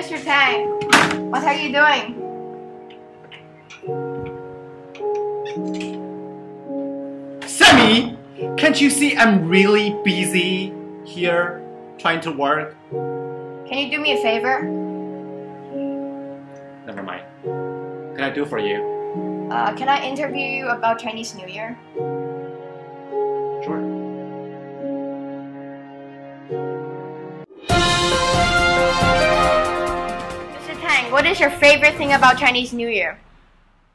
Mr. Tang. What are you doing? Sammy, can't you see I'm really busy here trying to work? Can you do me a favor? Never mind. Can I do for you? Can I interview you about Chinese New Year? Sure. Mr. Tang, what is your favorite thing about Chinese New Year?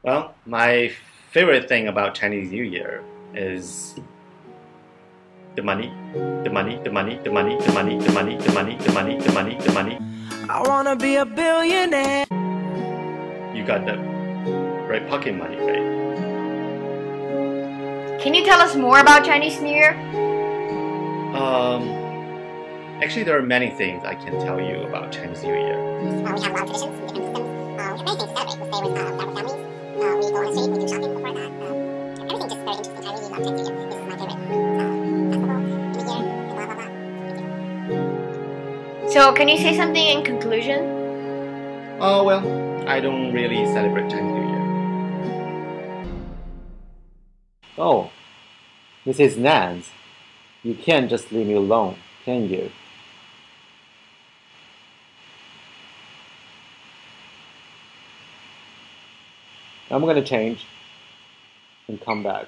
Well, my favorite thing about Chinese New Year is the money. The money, the money, the money, the money, the money, the money, the money, the money, the money. I wanna be a billionaire. You got the right pocket money, right? Can you tell us more about Chinese New Year? Actually there are many things I can tell you about Chinese New Year. We have a lot of traditions and different customs. We have many things to celebrate. We stay with family families. We go on the street. We do shopping before that. Everything just very interesting. I really love Chinese New Year. This is my favorite festival in the year. And blah blah blah. So, can you say something in conclusion? Oh well, I don't really celebrate Chinese New Year. Oh, Mrs. Nance, you can't just leave me alone, can you? I'm gonna change and come back.